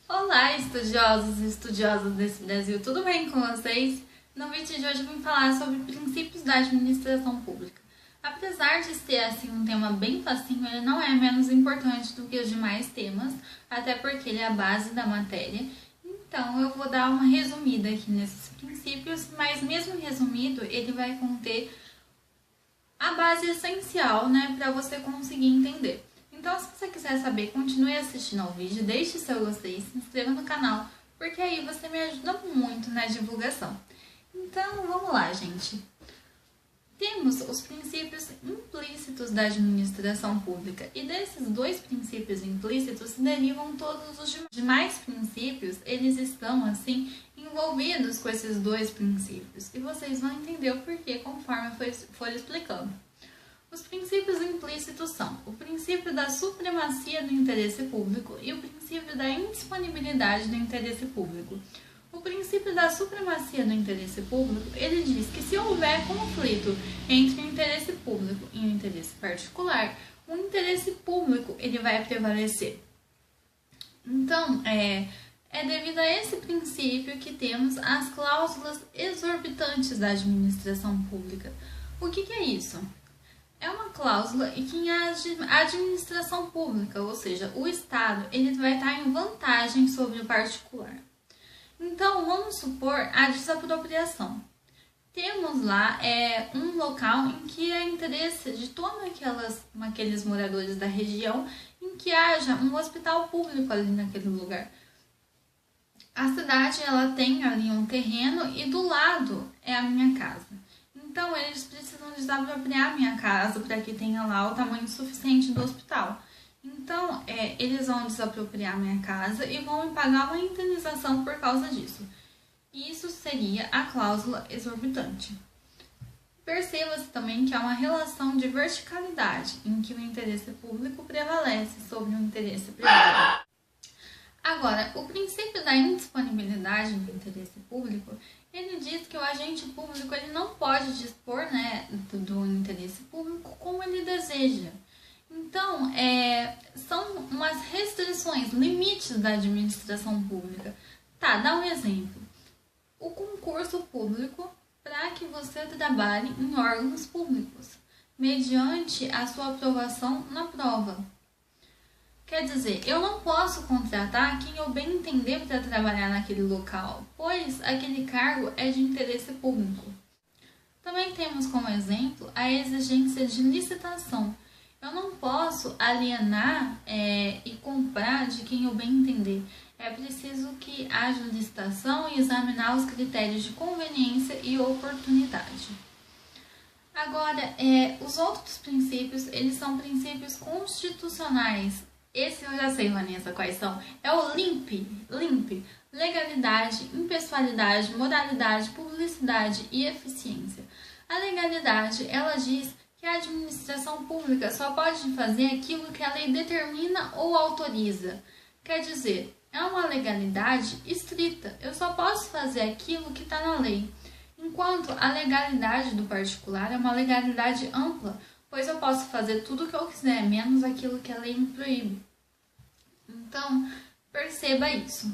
Olá, estudiosos e estudiosas desse Brasil, tudo bem com vocês? No vídeo de hoje eu vim falar sobre princípios da administração pública. Apesar de ser assim um tema bem facinho, ele não é menos importante do que os demais temas, até porque ele é a base da matéria. Então eu vou dar uma resumida aqui nesses princípios, mas mesmo resumido, ele vai conter a base essencial, para você conseguir entender. Então, se você quiser saber, continue assistindo ao vídeo, deixe seu gostei, se inscreva no canal, porque aí você me ajuda muito na divulgação. Então, vamos lá, gente. Temos os princípios implícitos da administração pública, e desses dois princípios implícitos derivam todos os demais princípios, eles estão, assim, envolvidos com esses dois princípios, e vocês vão entender o porquê conforme eu for explicando. Os princípios implícitos são o princípio da supremacia do interesse público e o princípio da indisponibilidade do interesse público. O princípio da supremacia do interesse público, ele diz que se houver conflito entre o interesse público e o interesse particular, o interesse público ele vai prevalecer. Então, é devido a esse princípio que temos as cláusulas exorbitantes da administração pública. O que é isso? É uma cláusula em que a administração pública, ou seja, o Estado, ele vai estar em vantagem sobre o particular. Então, vamos supor a desapropriação. Temos lá um local em que é interesse de todos aqueles moradores da região em que haja um hospital público ali naquele lugar. A cidade ela tem ali um terreno e do lado é a minha casa. Então, eles precisam desapropriar a minha casa para que tenha lá o tamanho suficiente do hospital. Então, eles vão desapropriar a minha casa e vão me pagar uma indenização por causa disso. Isso seria a cláusula exorbitante. Perceba-se também que há uma relação de verticalidade, em que o interesse público prevalece sobre o interesse privado. Agora, o princípio da indisponibilidade do interesse público, ele diz que o agente público ele não pode dispor do interesse público como ele deseja. Então, são umas restrições, limites da administração pública. Tá, dá um exemplo. O concurso público para que você trabalhe em órgãos públicos, mediante a sua aprovação na prova. Quer dizer, eu não posso contratar quem eu bem entender para trabalhar naquele local, pois aquele cargo é de interesse público. Também temos como exemplo a exigência de licitação. Eu não posso alienar e comprar de quem eu bem entender. É preciso que haja licitação e examinar os critérios de conveniência e oportunidade. Agora, os outros princípios, eles são princípios constitucionais. Esse eu já sei, Vanessa, quais são. É o LIMP, legalidade, impessoalidade, moralidade, publicidade e eficiência. A legalidade, ela diz que a administração pública só pode fazer aquilo que a lei determina ou autoriza. Quer dizer, é uma legalidade estrita. Eu só posso fazer aquilo que está na lei. Enquanto a legalidade do particular é uma legalidade ampla, pois eu posso fazer tudo o que eu quiser, menos aquilo que a lei me proíbe. Então, perceba isso.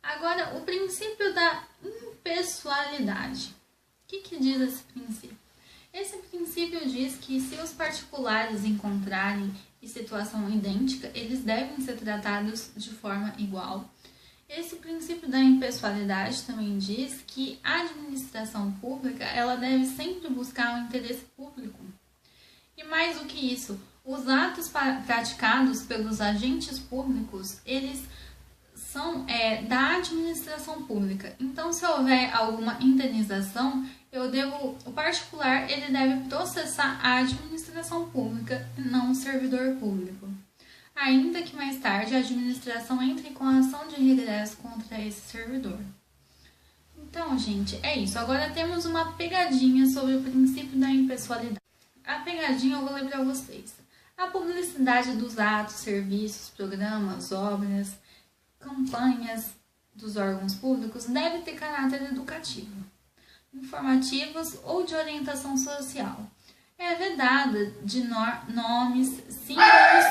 Agora, o princípio da impessoalidade. O que diz esse princípio? Esse princípio diz que se os particulares encontrarem em situação idêntica, eles devem ser tratados de forma igual. Esse princípio da impessoalidade também diz que a administração pública ela deve sempre buscar o interesse público. E mais do que isso, os atos praticados pelos agentes públicos, eles são da administração pública. Então, se houver alguma indenização, o particular ele deve processar a administração pública e não o servidor público. Ainda que mais tarde a administração entre com a ação de regresso contra esse servidor. Então, gente, é isso. Agora temos uma pegadinha sobre o princípio da impessoalidade. A pegadinha eu vou ler para vocês. A publicidade dos atos, serviços, programas, obras, campanhas dos órgãos públicos deve ter caráter educativo, informativos ou de orientação social. É vedada de nomes, símbolos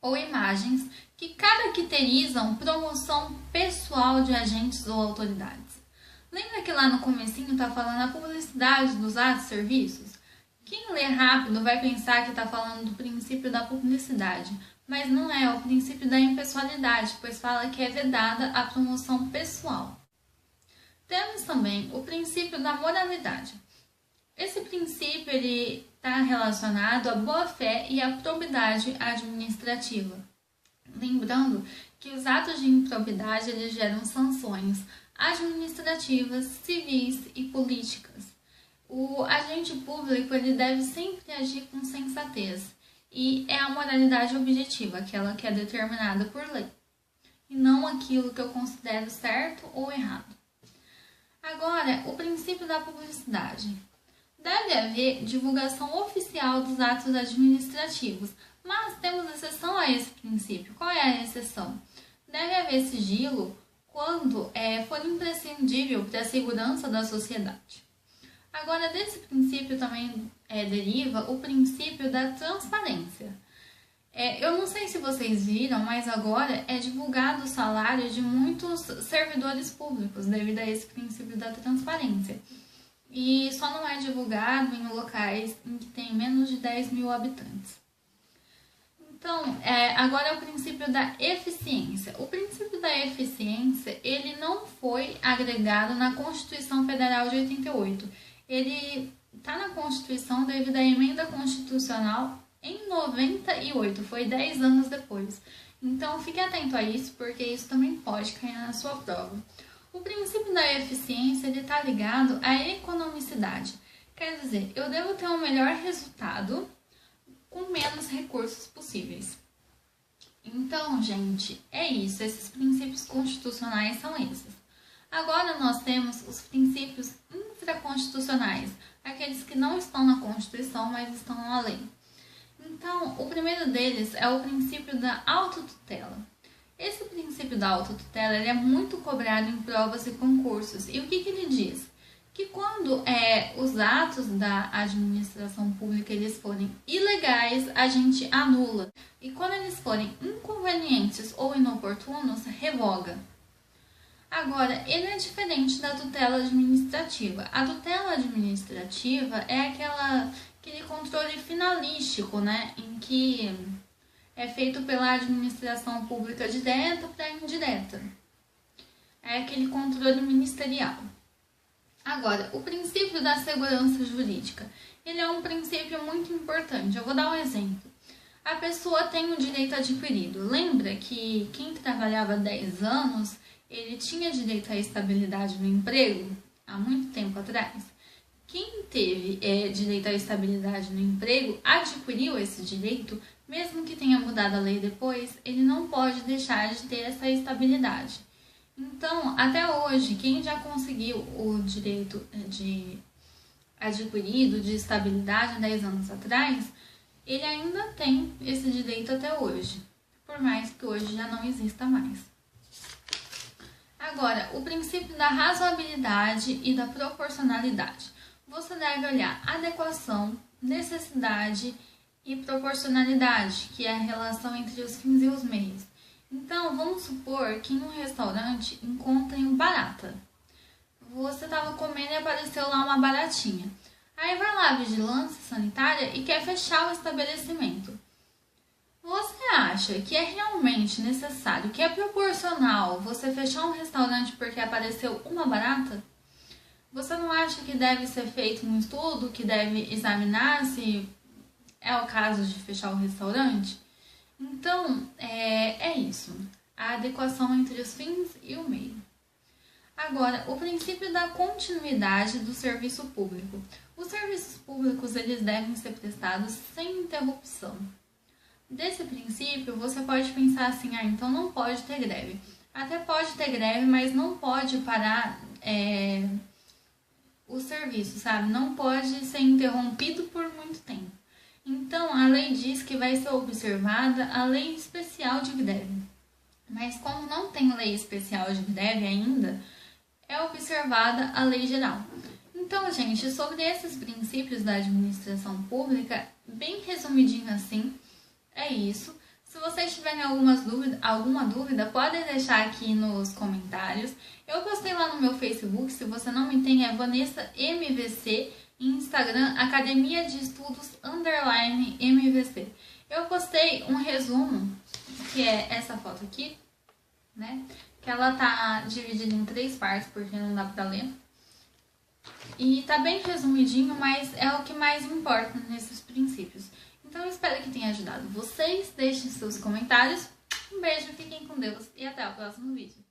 ou imagens que caracterizam promoção pessoal de agentes ou autoridades. Lembra que lá no comecinho está falando a publicidade dos atos e serviços? Quem lê rápido vai pensar que está falando do princípio da publicidade, mas não é o princípio da impessoalidade, pois fala que é vedada a promoção pessoal. Temos também o princípio da moralidade. Esse princípio está relacionado à boa-fé e à probidade administrativa. Lembrando que os atos de improbidade eles geram sanções administrativas, civis e políticas. O agente público ele deve sempre agir com sensatez e é a moralidade objetiva, aquela que é determinada por lei, e não aquilo que eu considero certo ou errado. Agora, o princípio da publicidade. Deve haver divulgação oficial dos atos administrativos, mas temos exceção a esse princípio. Qual é a exceção? Deve haver sigilo quando for imprescindível para a segurança da sociedade. Agora, desse princípio também deriva o princípio da transparência. Eu não sei se vocês viram, mas agora é divulgado o salário de muitos servidores públicos devido a esse princípio da transparência. E só não é divulgado em locais em que tem menos de 10 mil habitantes. Então, agora é o princípio da eficiência. O princípio da eficiência, ele não foi agregado na Constituição Federal de 88. Ele está na Constituição devido à emenda constitucional em 98, foi 10 anos depois. Então, fique atento a isso, porque isso também pode cair na sua prova. O princípio da eficiência está ligado à economicidade. Quer dizer, eu devo ter um melhor resultado com menos recursos possíveis. Então, gente, é isso. Esses princípios constitucionais são esses. Agora nós temos os princípios infraconstitucionais, aqueles que não estão na Constituição, mas estão na lei. Então, o primeiro deles é o princípio da autotutela. Esse princípio da autotutela ele é muito cobrado em provas e concursos. E o que ele diz? Que quando os atos da administração pública eles forem ilegais, a gente anula. E quando eles forem inconvenientes ou inoportunos, revoga. Agora, ele é diferente da tutela administrativa. A tutela administrativa é aquele controle finalístico, né, em que é feito pela administração pública direta para indireta. É aquele controle ministerial. Agora, o princípio da segurança jurídica. Ele é um princípio muito importante. Eu vou dar um exemplo. A pessoa tem o direito adquirido. Lembra que quem trabalhava 10 anos, ele tinha direito à estabilidade no emprego? Há muito tempo atrás. Quem teve direito à estabilidade no emprego, adquiriu esse direito, mesmo que tenha mudado a lei depois, ele não pode deixar de ter essa estabilidade. Então, até hoje, quem já conseguiu o direito adquirido de estabilidade 10 anos atrás, ele ainda tem esse direito até hoje, por mais que hoje já não exista mais. Agora, o princípio da razoabilidade e da proporcionalidade. Você deve olhar adequação, necessidade e proporcionalidade, que é a relação entre os fins e os meios. Então, vamos supor que em um restaurante encontrem barata. Você estava comendo e apareceu lá uma baratinha. Aí vai lá a vigilância sanitária e quer fechar o estabelecimento. Você acha que é realmente necessário, que é proporcional você fechar um restaurante porque apareceu uma barata? Você não acha que deve ser feito um estudo, que deve examinar se é o caso de fechar o restaurante? Então, é isso. A adequação entre os fins e o meio. Agora, o princípio da continuidade do serviço público. Os serviços públicos eles devem ser prestados sem interrupção. Desse princípio, você pode pensar assim, então não pode ter greve. Até pode ter greve, mas não pode parar o serviço, sabe? Não pode ser interrompido por muito tempo. Então, a lei diz que vai ser observada a lei especial de greve. Mas como não tem lei especial de greve ainda, é observada a lei geral. Então, gente, sobre esses princípios da administração pública, bem resumidinho assim, é isso. Se vocês tiverem alguma dúvida, podem deixar aqui nos comentários. Eu postei lá no meu Facebook, se você não me tem, é Vanessa MVC, e Instagram, Academia de Estudos _MVC. Eu postei um resumo, que é essa foto aqui, né? Que ela tá dividida em 3 partes, porque não dá pra ler. E tá bem resumidinho, mas é o que mais importa nesses princípios. Então eu espero que tenha ajudado vocês. Deixem seus comentários. Um beijo, fiquem com Deus e até o próximo vídeo.